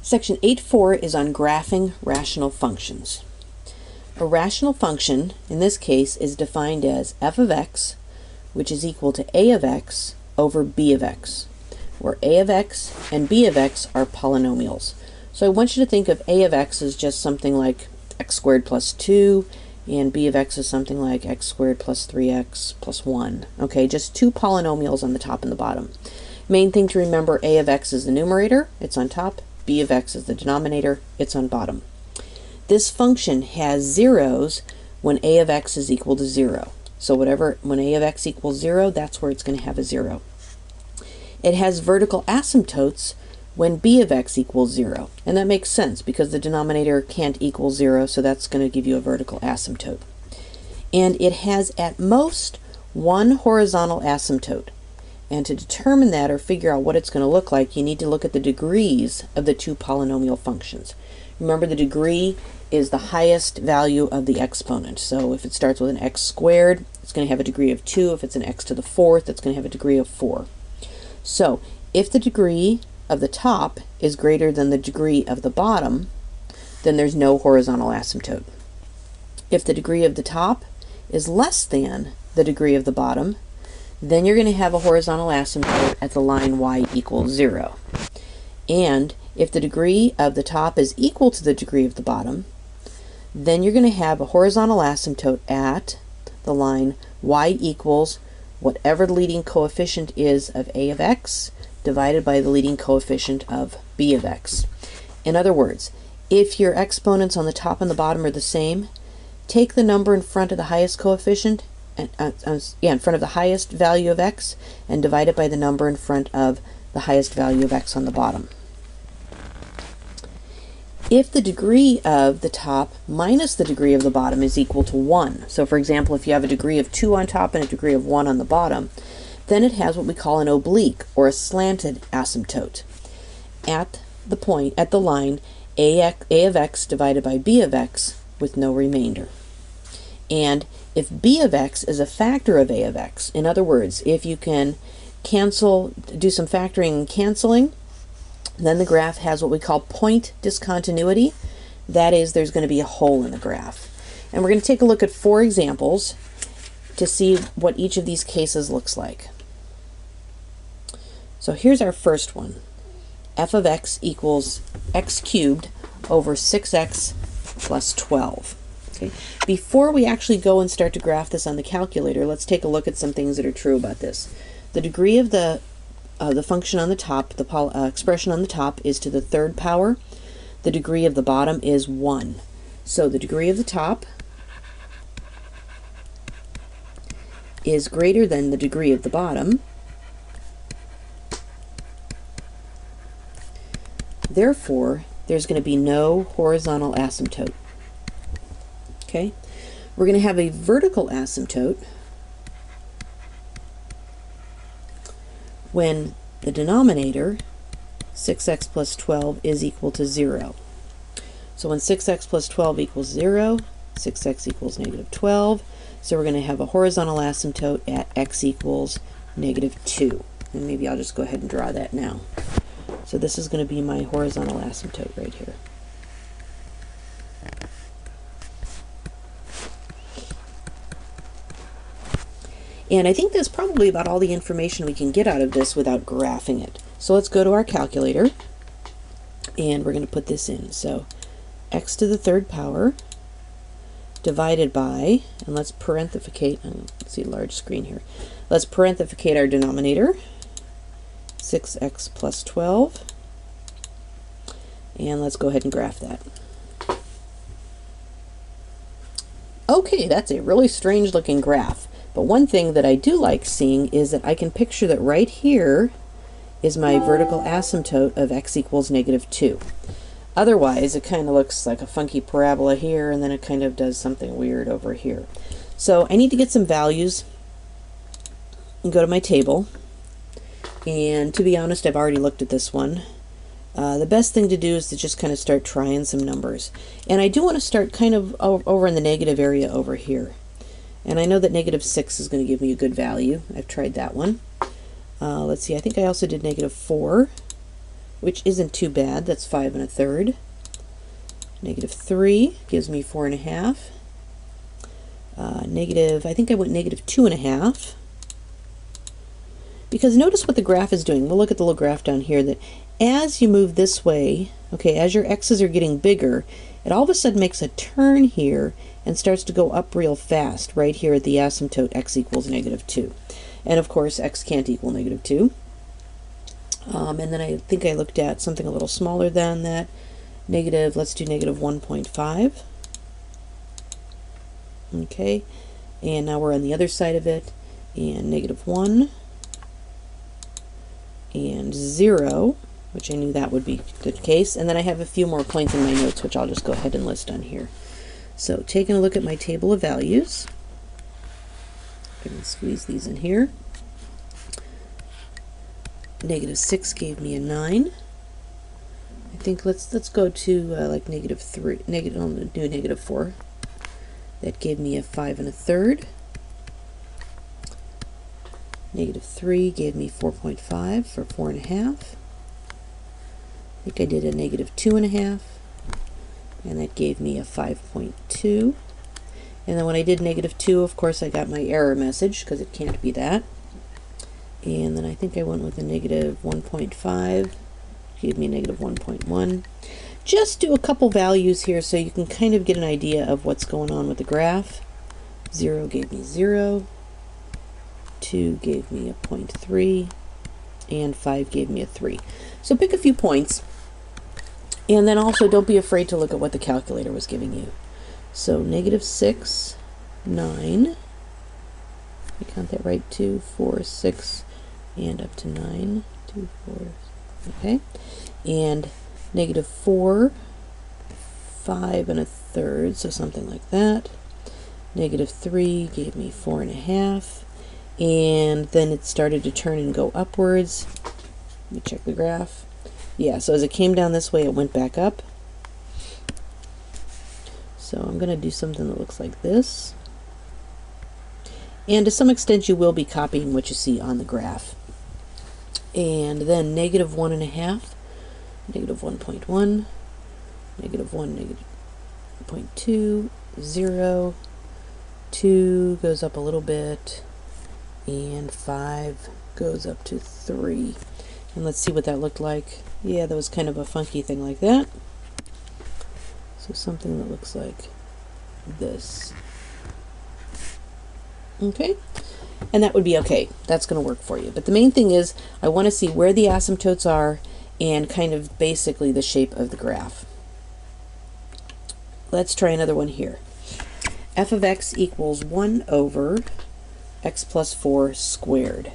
Section 8.4 is on graphing rational functions. A rational function, in this case, is defined as f of x, which is equal to a of x over b of x, where a of x and b of x are polynomials. So I want you to think of a of x as just something like x squared plus 2, and b of x is something like x squared plus 3x plus 1. Okay, just two polynomials on the top and the bottom. Main thing to remember, a of x is the numerator, it's on top, b of x is the denominator, it's on bottom. This function has zeros when a of x is equal to 0. So when a of x equals 0, that's where it's going to have a 0. It has vertical asymptotes when b of x equals 0. And that makes sense because the denominator can't equal 0, so that's going to give you a vertical asymptote. And it has at most one horizontal asymptote. And to determine that or figure out what it's going to look like, you need to look at the degrees of the two polynomial functions. Remember, the degree is the highest value of the exponent. So if it starts with an x squared, it's going to have a degree of 2. If it's an x to the 4th, it's going to have a degree of 4. So if the degree of the top is greater than the degree of the bottom, then there's no horizontal asymptote. If the degree of the top is less than the degree of the bottom, then you're going to have a horizontal asymptote at the line y equals 0. And if the degree of the top is equal to the degree of the bottom, then you're going to have a horizontal asymptote at the line y equals whatever the leading coefficient is of a of x divided by the leading coefficient of b of x. In other words, if your exponents on the top and the bottom are the same, take the number in front of the highest coefficient, in front of the highest value of x, and divide it by the number in front of the highest value of x on the bottom. If the degree of the top minus the degree of the bottom is equal to 1, so for example, if you have a degree of 2 on top and a degree of 1 on the bottom, then it has what we call an oblique or a slanted asymptote at the point, at the line a of x divided by b of x with no remainder. And if b of x is a factor of a of x, in other words, if you can do some factoring and canceling, then the graph has what we call point discontinuity. That is, there's going to be a hole in the graph. And we're going to take a look at 4 examples to see what each of these cases looks like. So here's our first one. F of x equals x cubed over 6x plus 12. Okay. Before we actually go and start to graph this on the calculator, let's take a look at some things that are true about this. The degree of the function on the top, the expression on the top, is to the 3rd power. The degree of the bottom is 1. So the degree of the top is greater than the degree of the bottom. Therefore, there's going to be no horizontal asymptote. Okay? We're going to have a vertical asymptote when the denominator, 6x plus 12, is equal to 0. So when 6x plus 12 equals 0, 6x equals negative 12. So we're going to have a horizontal asymptote at x equals negative 2. And maybe I'll just go ahead and draw that now. So this is going to be my horizontal asymptote right here. And I think that's probably about all the information we can get out of this without graphing it. So let's go to our calculator, and we're going to put this in. So x to the 3rd power divided by, and let's parentheticate, let's see, large screen here. Let's parentheticate our denominator, 6x plus 12, and let's go ahead and graph that. Okay, that's a really strange looking graph. But one thing that I do like seeing is that I can picture that right here is my vertical asymptote of x equals negative 2. Otherwise, it kind of looks like a funky parabola here, and then it kind of does something weird over here. So I need to get some values and go to my table. And to be honest, I've already looked at this one. The best thing to do is to just kind of start trying some numbers. And I do want to start kind of over in the negative area over here. And I know that negative 6 is going to give me a good value. I've tried that one. Let's see, I think I also did negative 4. which isn't too bad. That's 5 1/3. Negative 3 gives me 4 1/2. I think I went negative 2 1/2. Because notice what the graph is doing. We'll look at the little graph down here, that as you move this way, okay, as your x's are getting bigger, it all of a sudden makes a turn here and starts to go up real fast right here at the asymptote x equals negative 2. And of course, x can't equal negative 2. And then I think I looked at something a little smaller than that. Let's do negative 1.5. Okay, and now we're on the other side of it, and negative 1 and 0, which I knew that would be the case. And then I have a few more points in my notes, which I'll just go ahead and list on here. So taking a look at my table of values, I'm going to squeeze these in here. Negative 6 gave me a 9. I think let's go to like negative 3. I'll do negative 4. That gave me a 5 1/3. Negative 3 gave me 4.5 for 4 1/2. I think I did a negative 2 1/2, and that gave me a 5.2. And then when I did negative 2, of course, I got my error message because it can't be that. And then I think I went with a negative 1.5, gave me a negative 1.1. Just do a couple values here so you can kind of get an idea of what's going on with the graph. 0 gave me 0, 2 gave me a 0.3, and 5 gave me a 3. So pick a few points, and then also don't be afraid to look at what the calculator was giving you. So negative 6, 9, I count that right, 2, 4, 6, and up to 9, 2, 4, okay, and negative 4, 5 1/3, so something like that. Negative 3 gave me 4 1/2, and then it started to turn and go upwards. Let me check the graph. Yeah, so as it came down this way, it went back up. So I'm going to do something that looks like this. And to some extent, you will be copying what you see on the graph. And then negative 1 1/2, negative 1.1, negative 1, negative 0.2, 0, 2 goes up a little bit, and 5 goes up to 3. And let's see what that looked like. Yeah, that was kind of a funky thing like that. So something that looks like this. Okay, and that would be okay. That's going to work for you. But the main thing is I want to see where the asymptotes are and kind of basically the shape of the graph. Let's try another one here. F of x equals 1 over x plus 4 squared.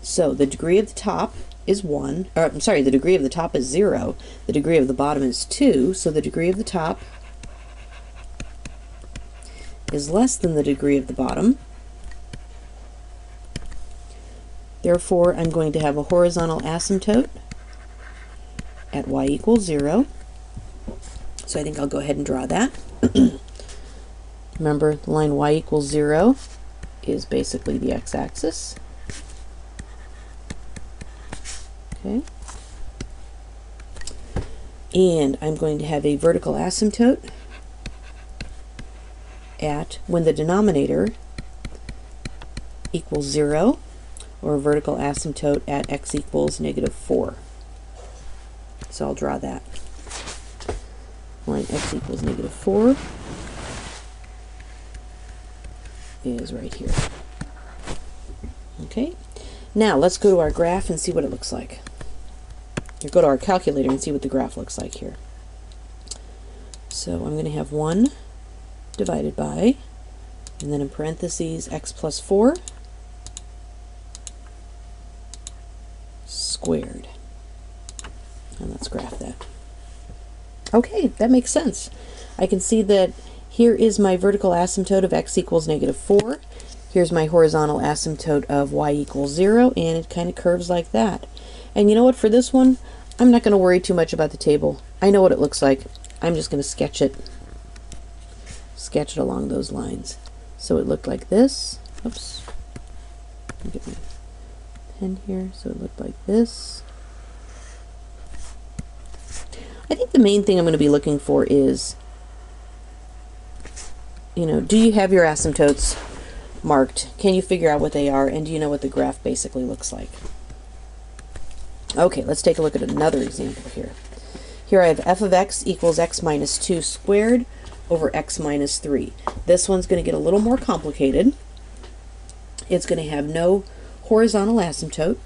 So the degree of the top is 1, or I'm sorry, the degree of the top is 0, the degree of the bottom is 2, so the degree of the top is less than the degree of the bottom. Therefore, I'm going to have a horizontal asymptote at y equals 0. So I think I'll go ahead and draw that. Remember, the line y equals 0 is basically the x-axis. Okay. And I'm going to have a vertical asymptote at when the denominator equals 0, or a vertical asymptote at x equals negative 4. So I'll draw that. Line x equals negative 4 is right here. Okay, now let's go to our graph and see what it looks like. Or go to our calculator and see what the graph looks like here. So I'm going to have 1 divided by, and then in parentheses, x plus 4 squared. And let's graph that. Okay, that makes sense. I can see that here is my vertical asymptote of x equals negative 4. Here's my horizontal asymptote of y equals 0, and it kind of curves like that. And you know what, for this one, I'm not going to worry too much about the table. I know what it looks like. I'm just going to sketch it along those lines. So it looked like this. Oops. Let me get my pen here. So it looked like this. I think the main thing I'm going to be looking for is, do you have your asymptotes marked? Can you figure out what they are? And do you know what the graph basically looks like? Okay, let's take a look at another example here. Here I have f of x equals x minus 2 squared over x minus 3. This one's going to get a little more complicated. It's going to have no horizontal asymptote.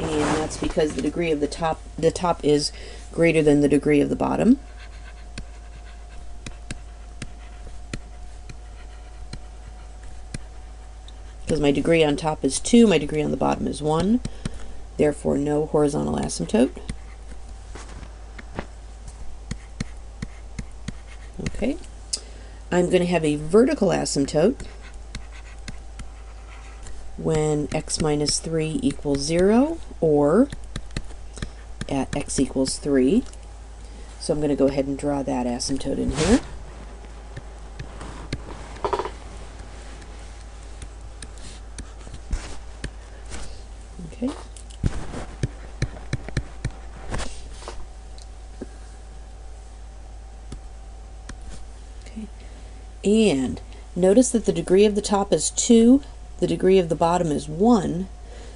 And that's because the degree of the top is greater than the degree of the bottom. Because my degree on top is 2, my degree on the bottom is 1. Therefore, no horizontal asymptote. Okay. I'm going to have a vertical asymptote when x minus 3 equals 0, or at x equals 3. So I'm going to go ahead and draw that asymptote in here. Okay. And notice that the degree of the top is 2, the degree of the bottom is 1,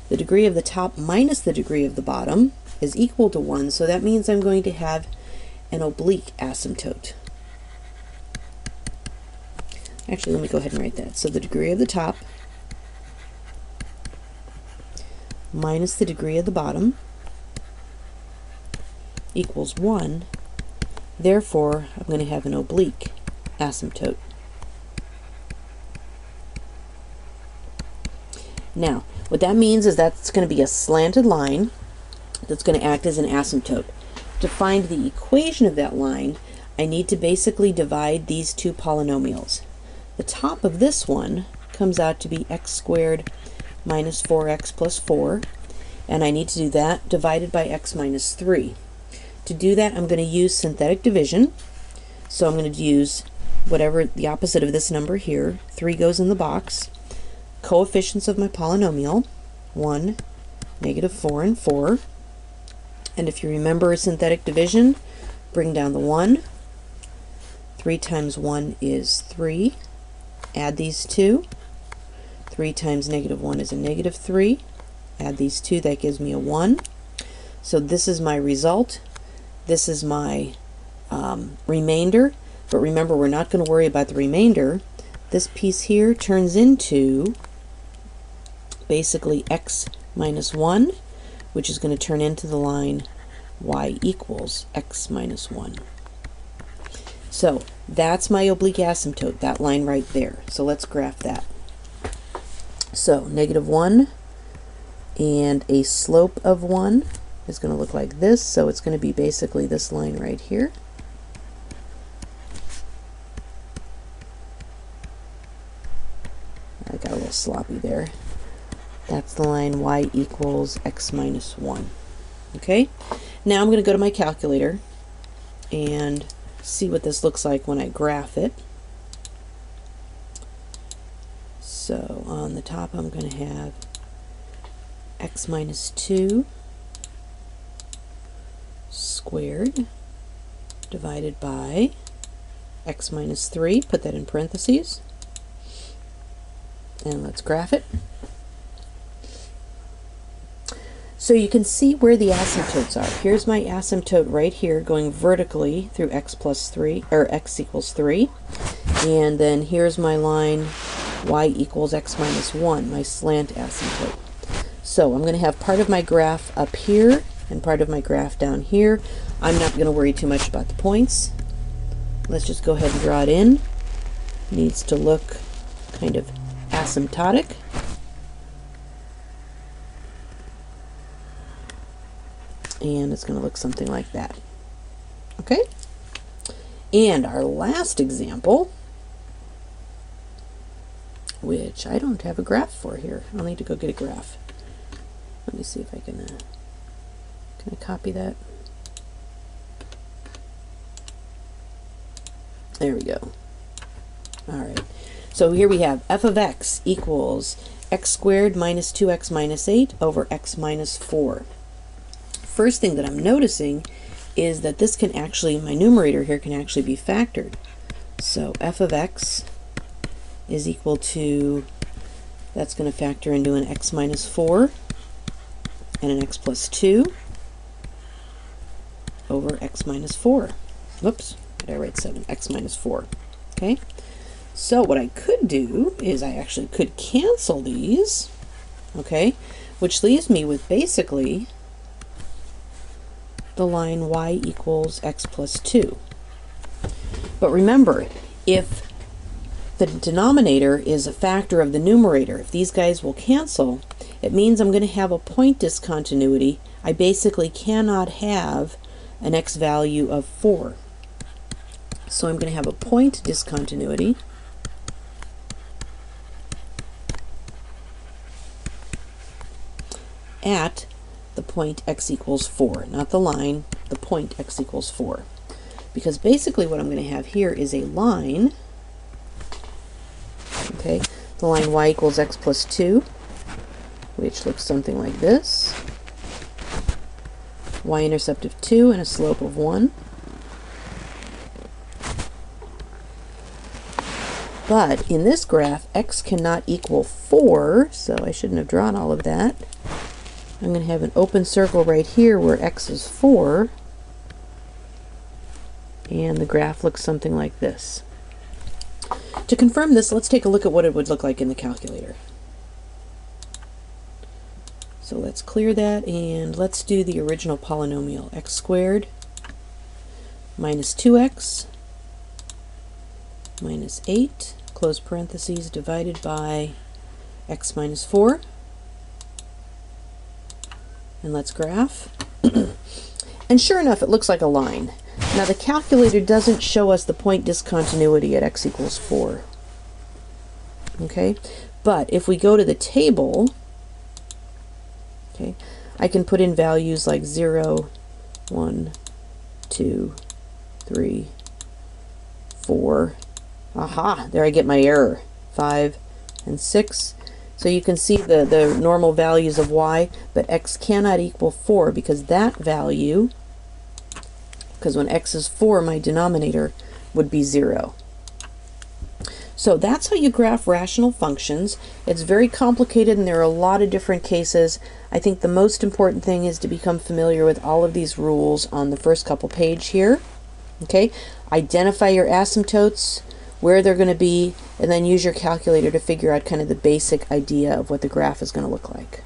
the degree of the top minus the degree of the bottom is equal to 1, so that means I'm going to have an oblique asymptote. Actually, let me go ahead and write that. So the degree of the top minus the degree of the bottom equals 1. Therefore, I'm going to have an oblique asymptote. Now, what that means is that's going to be a slanted line that's going to act as an asymptote. To find the equation of that line, I need to basically divide these two polynomials. The top of this one comes out to be x squared minus 4x plus 4, and I need to do that divided by x minus 3. To do that, I'm going to use synthetic division. So I'm going to use whatever the opposite of this number here. 3 goes in the box. Coefficients of my polynomial, 1, negative 4, and 4. And if you remember synthetic division, bring down the 1. 3 times 1 is 3. Add these two. 3 times negative 1 is a negative 3. Add these two, that gives me a 1. So this is my result. This is my remainder. But remember, we're not going to worry about the remainder. This piece here turns into basically x minus 1, which is going to turn into the line y equals x minus 1. So that's my oblique asymptote, that line right there. So let's graph that. So negative 1 and a slope of 1 is going to look like this. So it's going to be basically this line right here. I got a little sloppy there. That's the line y equals x minus 1. Okay? Now I'm going to go to my calculator and see what this looks like when I graph it. So on the top I'm going to have x minus 2 squared divided by x minus 3. Put that in parentheses. And let's graph it. So you can see where the asymptotes are. Here's my asymptote right here going vertically through x plus 3, or x equals 3. And then here's my line y equals x minus 1, my slant asymptote. So I'm going to have part of my graph up here and part of my graph down here. I'm not going to worry too much about the points. Let's just go ahead and draw it in. It needs to look kind of asymptotic. And it's going to look something like that. Okay? And our last example, which I don't have a graph for here. I'll need to go get a graph. Let me see if I can I copy that? There we go. Alright. So here we have f of x equals x squared minus 2x minus 8 over x minus 4. first thing that I'm noticing is that this can actually, my numerator here can actually be factored. So f of x is equal to, that's going to factor into an x minus 4 and an x plus 2 over x minus 4. Whoops, did I write 7? X minus 4. Okay, so what I could do is I actually could cancel these, okay, which leaves me with basically the line y equals x plus 2. But remember, if the denominator is a factor of the numerator, if these guys will cancel, it means I'm going to have a point discontinuity. I basically cannot have an x value of 4. So I'm going to have a point discontinuity at the point x equals 4, not the line, the point x equals 4. Because basically what I'm going to have here is a line, okay, the line y equals x plus 2, which looks something like this. Y-intercept of 2 and a slope of 1. But in this graph, x cannot equal 4, so I shouldn't have drawn all of that. I'm going to have an open circle right here where x is 4, and the graph looks something like this. To confirm this, let's take a look at what it would look like in the calculator. So let's clear that, and let's do the original polynomial. X squared minus 2x minus 8, close parentheses, divided by x minus 4. And let's graph. And sure enough, it looks like a line. Now the calculator doesn't show us the point discontinuity at x equals 4. Okay, but if we go to the table, okay, I can put in values like 0, 1, 2, 3, 4. Aha, there I get my error. 5 and 6. So you can see the normal values of y, but x cannot equal 4 because that value, because when x is 4, my denominator would be 0. So that's how you graph rational functions. It's very complicated and there are a lot of different cases. I think the most important thing is to become familiar with all of these rules on the first couple pages here. Okay, identify your asymptotes, where they're going to be, and then use your calculator to figure out kind of the basic idea of what the graph is going to look like.